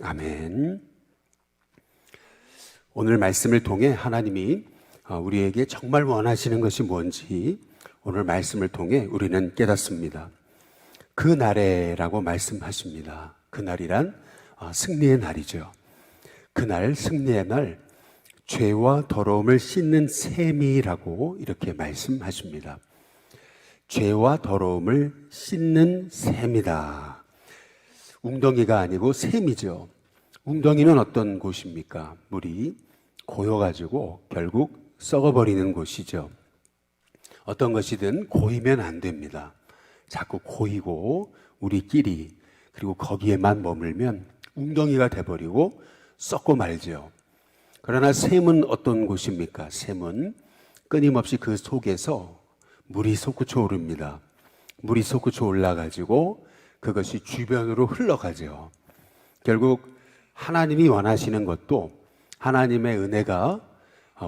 아멘. 오늘 말씀을 통해 하나님이 우리에게 정말 원하시는 것이 뭔지 오늘 말씀을 통해 우리는 깨닫습니다. 그날에라고 말씀하십니다. 그날이란 승리의 날이죠. 그날 승리의 날, 죄와 더러움을 씻는 셈이라고 이렇게 말씀하십니다. 죄와 더러움을 씻는 셈이다. 웅덩이가 아니고 셈이죠. 웅덩이는 어떤 곳입니까? 물이 고여가지고 결국 썩어버리는 곳이죠. 어떤 것이든 고이면 안 됩니다. 자꾸 고이고 우리끼리 그리고 거기에만 머물면 웅덩이가 돼버리고 썩고 말죠. 그러나 샘은 어떤 곳입니까? 샘은 끊임없이 그 속에서 물이 솟구쳐 오릅니다. 물이 솟구쳐 올라가지고 그것이 주변으로 흘러가죠. 결국 하나님이 원하시는 것도 하나님의 은혜가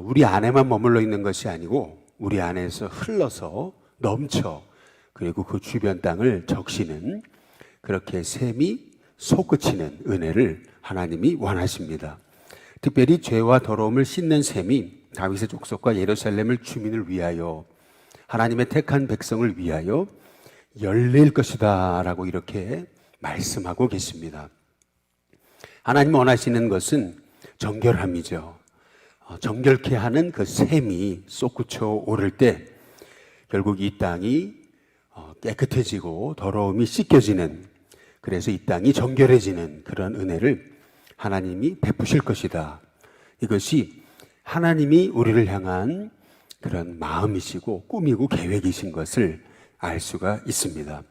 우리 안에만 머물러 있는 것이 아니고 우리 안에서 흘러서 넘쳐 그리고 그 주변 땅을 적시는 그렇게 샘이 솟구치는 은혜를 하나님이 원하십니다. 특별히 죄와 더러움을 씻는 셈이 다윗의 족속과 예루살렘을 주민을 위하여 하나님의 택한 백성을 위하여 열릴 것이다 라고 이렇게 말씀하고 계십니다. 하나님 원하시는 것은 정결함이죠. 정결케 하는 그 셈이 솟구쳐 오를 때 결국 이 땅이 깨끗해지고 더러움이 씻겨지는, 그래서 이 땅이 정결해지는 그런 은혜를 하나님이 베푸실 것이다. 이것이 하나님이 우리를 향한 그런 마음이시고 꿈이고 계획이신 것을 알 수가 있습니다.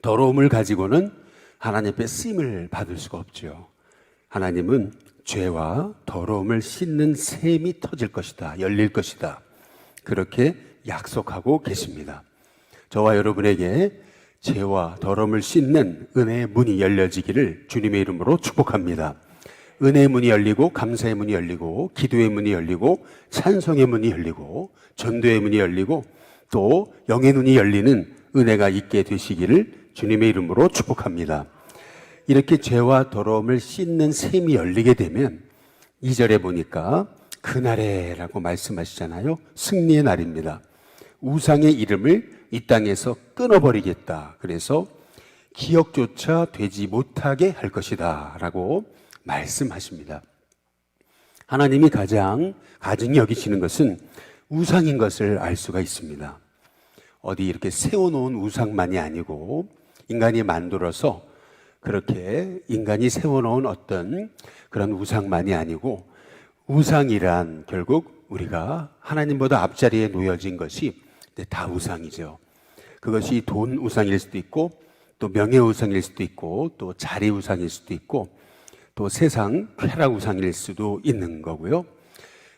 더러움을 가지고는 하나님 앞에 쓰임을 받을 수가 없죠. 하나님은 죄와 더러움을 씻는 셈이 터질 것이다, 열릴 것이다, 그렇게 약속하고 계십니다. 저와 여러분에게 죄와 더러움을 씻는 은혜의 문이 열려지기를 주님의 이름으로 축복합니다. 은혜의 문이 열리고 감사의 문이 열리고 기도의 문이 열리고 찬송의 문이 열리고 전도의 문이 열리고 또 영의 눈이 열리는 은혜가 있게 되시기를 주님의 이름으로 축복합니다. 이렇게 죄와 더러움을 씻는 셈이 열리게 되면 2절에 보니까 그날에라고 말씀하시잖아요. 승리의 날입니다. 우상의 이름을 이 땅에서 끊어버리겠다. 그래서 기억조차 되지 못하게 할 것이다 라고 말씀하십니다. 하나님이 가장 가증히 여기시는 것은 우상인 것을 알 수가 있습니다. 어디 이렇게 세워놓은 우상만이 아니고 인간이 만들어서 그렇게 인간이 세워놓은 어떤 그런 우상만이 아니고, 우상이란 결국 우리가 하나님보다 앞자리에 놓여진 것이 다 우상이죠. 그것이 돈 우상일 수도 있고 또 명예 우상일 수도 있고 또 자리 우상일 수도 있고 또 세상 쾌락 우상일 수도 있는 거고요.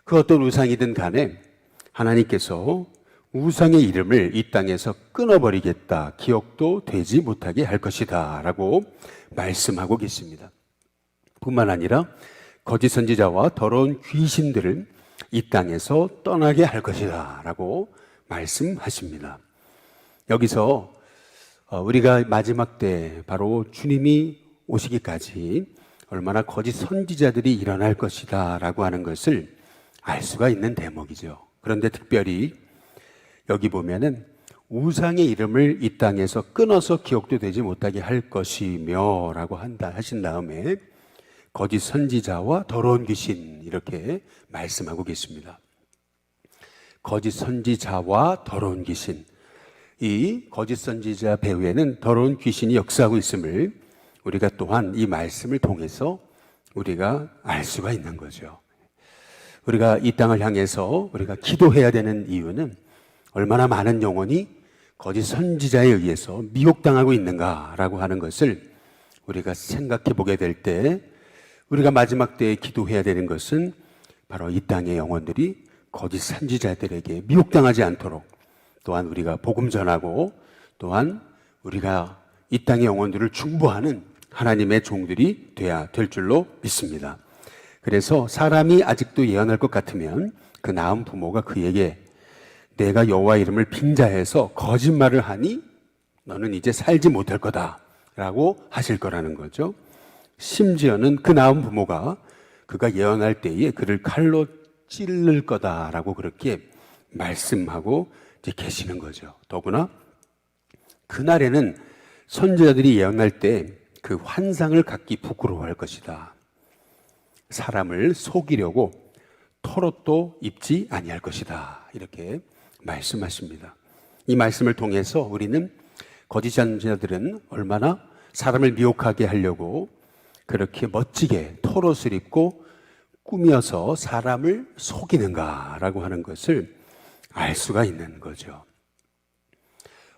그 어떤 우상이든 간에 하나님께서 우상의 이름을 이 땅에서 끊어버리겠다, 기억도 되지 못하게 할 것이다 라고 말씀하고 계십니다. 뿐만 아니라 거짓 선지자와 더러운 귀신들을 이 땅에서 떠나게 할 것이다 라고 말씀하십니다. 여기서 우리가 마지막 때 바로 주님이 오시기까지 얼마나 거짓 선지자들이 일어날 것이다 라고 하는 것을 알 수가 있는 대목이죠. 그런데 특별히 여기 보면은 우상의 이름을 이 땅에서 끊어서 기억도 되지 못하게 할 것이며 라고 하신 다음에 거짓 선지자와 더러운 귀신 이렇게 말씀하고 계십니다. 거짓 선지자와 더러운 귀신, 이 거짓 선지자 배후에는 더러운 귀신이 역사하고 있음을 우리가 또한 이 말씀을 통해서 우리가 알 수가 있는 거죠. 우리가 이 땅을 향해서 우리가 기도해야 되는 이유는 얼마나 많은 영혼이 거짓 선지자에 의해서 미혹당하고 있는가라고 하는 것을 우리가 생각해 보게 될 때 우리가 마지막 때에 기도해야 되는 것은 바로 이 땅의 영혼들이 거짓 선지자들에게 미혹당하지 않도록, 또한 우리가 복음 전하고 또한 우리가 이 땅의 영혼들을 중보하는 하나님의 종들이 돼야 될 줄로 믿습니다. 그래서 사람이 아직도 예언할 것 같으면 그 낳은 부모가 그에게 내가 여호와 이름을 빙자해서 거짓말을 하니 너는 이제 살지 못할 거다 라고 하실 거라는 거죠. 심지어는 그 낳은 부모가 그가 예언할 때에 그를 칼로 찔를 거다라고 그렇게 말씀하고 이제 계시는 거죠. 더구나 그날에는 선지자들이 예언할 때 그 환상을 갖기 부끄러워할 것이다. 사람을 속이려고 털옷도 입지 아니할 것이다. 이렇게 말씀하십니다. 이 말씀을 통해서 우리는 거짓 선지자들은 얼마나 사람을 미혹하게 하려고 그렇게 멋지게 털옷을 입고 꾸며서 사람을 속이는가라고 하는 것을 알 수가 있는 거죠.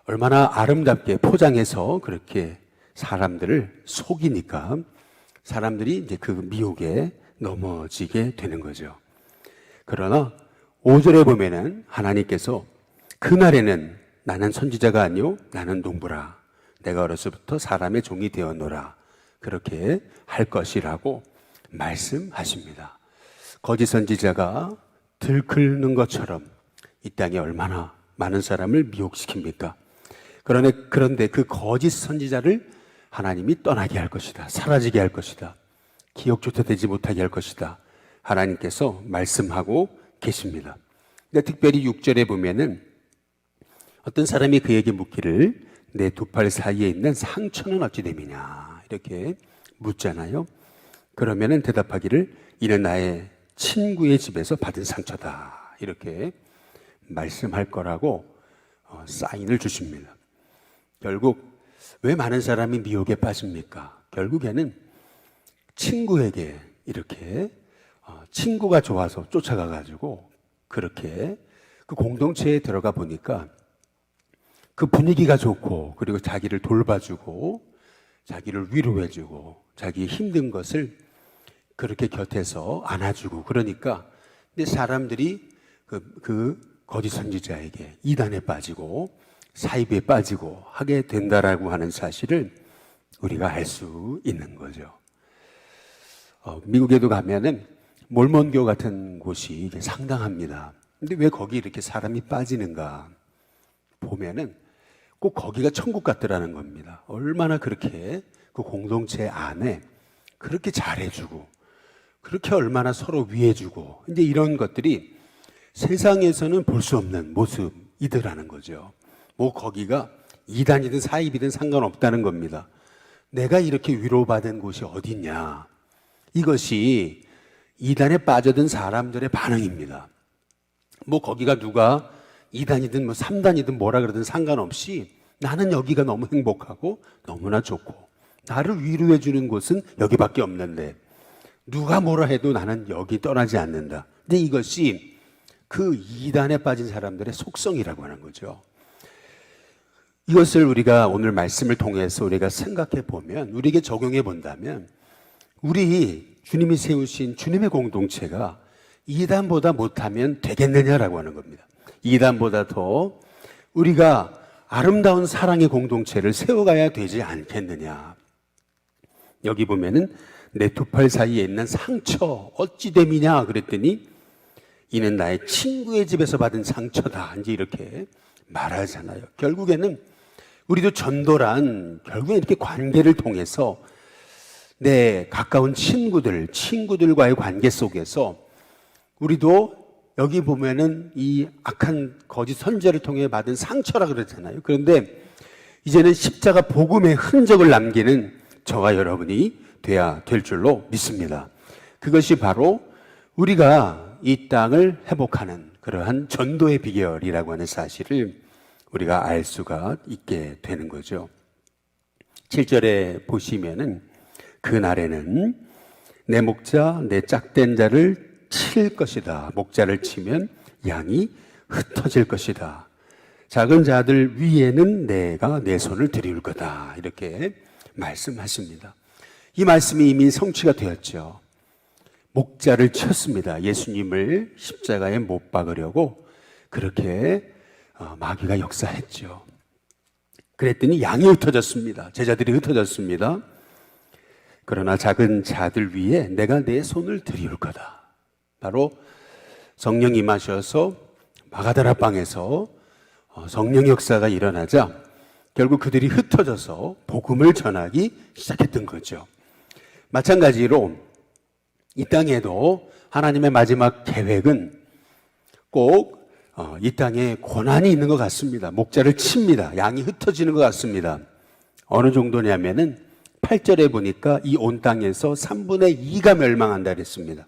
얼마나 아름답게 포장해서 그렇게 사람들을 속이니까 사람들이 이제 그 미혹에 넘어지게 되는 거죠. 그러나 5절에 보면은 하나님께서 그날에는 나는 선지자가 아니요 나는 농부라 내가 어려서부터 사람의 종이 되었노라 그렇게 할 것이라고 말씀하십니다. 거짓 선지자가 들끓는 것처럼 이 땅에 얼마나 많은 사람을 미혹시킵니까? 그런데 그 거짓 선지자를 하나님이 떠나게 할 것이다. 사라지게 할 것이다. 기억조차 되지 못하게 할 것이다. 하나님께서 말씀하고 계십니다. 근데 특별히 6절에 보면은 어떤 사람이 그에게 묻기를 내 두 팔 사이에 있는 상처는 어찌 됨이냐 이렇게 묻잖아요. 그러면은 대답하기를 이는 나의 친구의 집에서 받은 상처다 이렇게 말씀할 거라고 사인을 주십니다. 결국 왜 많은 사람이 미혹에 빠집니까? 결국에는 친구에게 이렇게 친구가 좋아서 쫓아가 가지고 그렇게 그 공동체에 들어가 보니까 그 분위기가 좋고 그리고 자기를 돌봐주고 자기를 위로해주고 자기 힘든 것을 그렇게 곁에서 안아주고 그러니까 근데 사람들이 그 거짓 선지자에게 이단에 빠지고 사이비에 빠지고 하게 된다라고 하는 사실을 우리가 알 수 있는 거죠. 미국에도 가면은 몰몬교 같은 곳이 상당합니다. 근데 왜 거기 이렇게 사람이 빠지는가 보면은 꼭 거기가 천국 같더라는 겁니다. 얼마나 그렇게 그 공동체 안에 그렇게 잘해주고 그렇게 얼마나 서로 위해주고 이제 이런 것들이 세상에서는 볼 수 없는 모습이더라는 거죠. 뭐 거기가 이단이든 사입이든 상관없다는 겁니다. 내가 이렇게 위로받은 곳이 어딨냐. 이것이 이단에 빠져든 사람들의 반응입니다. 뭐 거기가 누가 2단이든 뭐 3단이든 뭐라 그러든 상관없이 나는 여기가 너무 행복하고 너무나 좋고 나를 위로해 주는 곳은 여기밖에 없는데 누가 뭐라 해도 나는 여기 떠나지 않는다. 근데 이것이 그 2단에 빠진 사람들의 속성이라고 하는 거죠. 이것을 우리가 오늘 말씀을 통해서 우리가 생각해 보면 우리에게 적용해 본다면 우리 주님이 세우신 주님의 공동체가 2단보다 못하면 되겠느냐라고 하는 겁니다. 2단보다 더 우리가 아름다운 사랑의 공동체를 세워가야 되지 않겠느냐. 여기 보면은 내 두 팔 사이에 있는 상처 어찌 됨이냐 그랬더니 이는 나의 친구의 집에서 받은 상처다. 이제 이렇게 말하잖아요. 결국에는 우리도 전도란 결국에 이렇게 관계를 통해서 내 가까운 친구들과의 관계 속에서 우리도 여기 보면은 이 악한 거짓 선지자를 통해 받은 상처라 그러잖아요. 그런데 이제는 십자가 복음의 흔적을 남기는 저와 여러분이 돼야 될 줄로 믿습니다. 그것이 바로 우리가 이 땅을 회복하는 그러한 전도의 비결이라고 하는 사실을 우리가 알 수가 있게 되는 거죠. 7절에 보시면은 그날에는 내 목자 내 짝된 자를 칠 것이다. 목자를 치면 양이 흩어질 것이다. 작은 자들 위에는 내가 내 손을 들이울 거다. 이렇게 말씀하십니다. 이 말씀이 이미 성취가 되었죠. 목자를 쳤습니다. 예수님을 십자가에 못 박으려고 그렇게 마귀가 역사했죠. 그랬더니 양이 흩어졌습니다. 제자들이 흩어졌습니다. 그러나 작은 자들 위에 내가 내 손을 들이울 거다. 바로 성령이 임하셔서 마가다라 방에서 성령 역사가 일어나자 결국 그들이 흩어져서 복음을 전하기 시작했던 거죠. 마찬가지로 이 땅에도 하나님의 마지막 계획은 꼭 이 땅에 고난이 있는 것 같습니다. 목자를 칩니다. 양이 흩어지는 것 같습니다. 어느 정도냐면은 8절에 보니까 이 온 땅에서 3분의 2가 멸망한다 그랬습니다.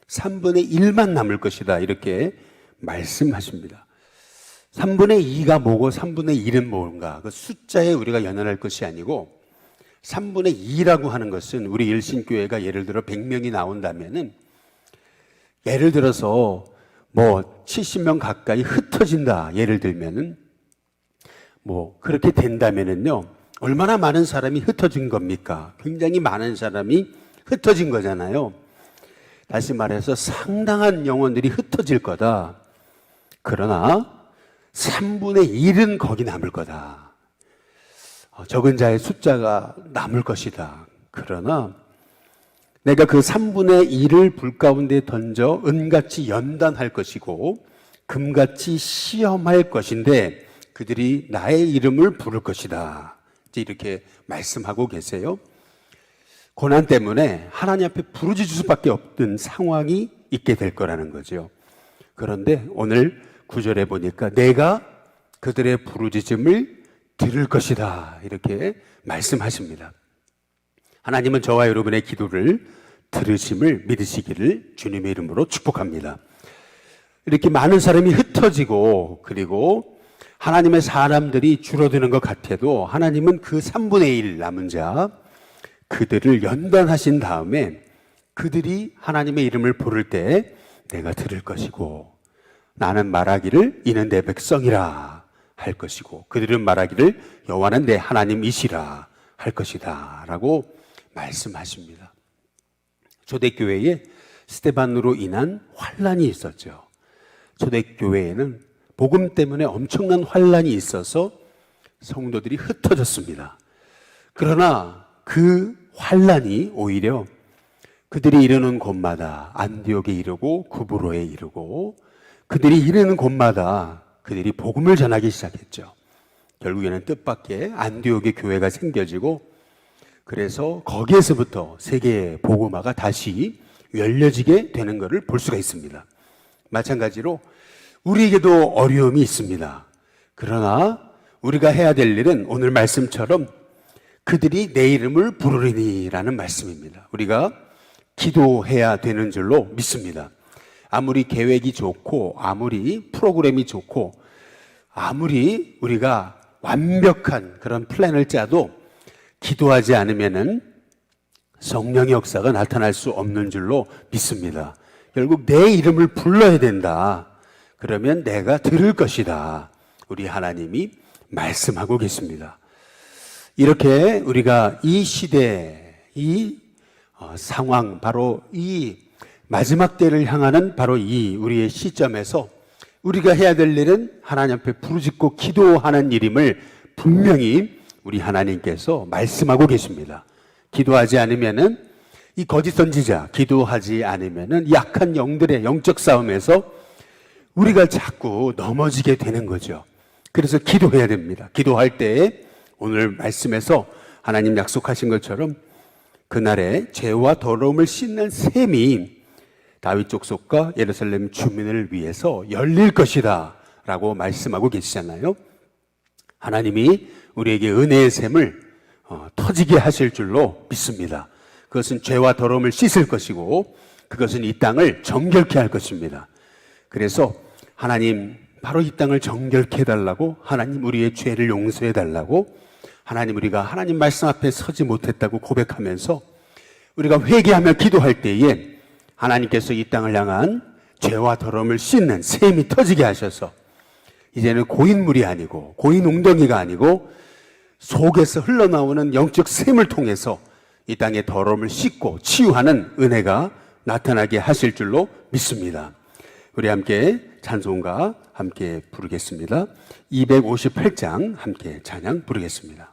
3분의 1만 남을 것이다 이렇게 말씀하십니다. 3분의 2가 뭐고 3분의 1은 뭔가, 그 숫자에 우리가 연연할 것이 아니고 3분의 2라고 하는 것은 우리 일신교회가 예를 들어 100명이 나온다면은 예를 들어서 뭐 70명 가까이 흩어진다 예를 들면은 뭐 그렇게 된다면은요 얼마나 많은 사람이 흩어진 겁니까? 굉장히 많은 사람이 흩어진 거잖아요. 다시 말해서 상당한 영혼들이 흩어질 거다. 그러나 3분의 1은 거기 남을 거다. 적은 자의 숫자가 남을 것이다. 그러나 내가 그 3분의 1을 불 가운데 던져 은같이 연단할 것이고 금같이 시험할 것인데 그들이 나의 이름을 부를 것이다. 이렇게 말씀하고 계세요. 고난 때문에 하나님 앞에 부르짖을 수밖에 없던 상황이 있게 될 거라는 거죠. 그런데 오늘 9절에 보니까 내가 그들의 부르짖음을 들을 것이다 이렇게 말씀하십니다. 하나님은 저와 여러분의 기도를 들으심을 믿으시기를 주님의 이름으로 축복합니다. 이렇게 많은 사람이 흩어지고 그리고 하나님의 사람들이 줄어드는 것 같아도 하나님은 그 3분의 1 남은 자 그들을 연단하신 다음에 그들이 하나님의 이름을 부를 때 내가 들을 것이고 나는 말하기를 이는 내 백성이라 할 것이고 그들은 말하기를 여호와는 내 하나님이시라 할 것이다 라고 말씀하십니다. 초대교회에 스데반으로 인한 환란이 있었죠. 초대교회에는 복음 때문에 엄청난 환란이 있어서 성도들이 흩어졌습니다. 그러나 그 환란이 오히려 그들이 이르는 곳마다 안디옥에 이르고 구브로에 이르고 그들이 이르는 곳마다 그들이 복음을 전하기 시작했죠. 결국에는 뜻밖의 안디옥의 교회가 생겨지고 그래서 거기에서부터 세계의 복음화가 다시 열려지게 되는 것을 볼 수가 있습니다. 마찬가지로 우리에게도 어려움이 있습니다. 그러나 우리가 해야 될 일은 오늘 말씀처럼 그들이 내 이름을 부르리니라는 말씀입니다. 우리가 기도해야 되는 줄로 믿습니다. 아무리 계획이 좋고 아무리 프로그램이 좋고 아무리 우리가 완벽한 그런 플랜을 짜도 기도하지 않으면은 성령의 역사가 나타날 수 없는 줄로 믿습니다. 결국 내 이름을 불러야 된다. 그러면 내가 들을 것이다. 우리 하나님이 말씀하고 계십니다. 이렇게 우리가 이 시대, 이 상황, 바로 이 마지막 때를 향하는 바로 이 우리의 시점에서 우리가 해야 될 일은 하나님 앞에 부르짖고 기도하는 일임을 분명히 우리 하나님께서 말씀하고 계십니다. 기도하지 않으면은 이 거짓 선지자, 기도하지 않으면은 약한 영들의 영적 싸움에서 우리가 자꾸 넘어지게 되는 거죠. 그래서 기도해야 됩니다. 기도할 때에 오늘 말씀에서 하나님 약속하신 것처럼 그날에 죄와 더러움을 씻는 셈이 다윗 족속과 예루살렘 주민을 위해서 열릴 것이다 라고 말씀하고 계시잖아요. 하나님이 우리에게 은혜의 샘을 터지게 하실 줄로 믿습니다. 그것은 죄와 더러움을 씻을 것이고 그것은 이 땅을 정결케 할 것입니다. 그래서 하나님 바로 이 땅을 정결케 해달라고, 하나님 우리의 죄를 용서해 달라고, 하나님 우리가 하나님 말씀 앞에 서지 못했다고 고백하면서 우리가 회개하며 기도할 때에 하나님께서 이 땅을 향한 죄와 더러움을 씻는 샘이 터지게 하셔서 이제는 고인물이 아니고 고인 웅덩이가 아니고 속에서 흘러나오는 영적 샘을 통해서 이 땅의 더러움을 씻고 치유하는 은혜가 나타나게 하실 줄로 믿습니다. 우리 함께 찬송가 함께 부르겠습니다. 258장 함께 찬양 부르겠습니다.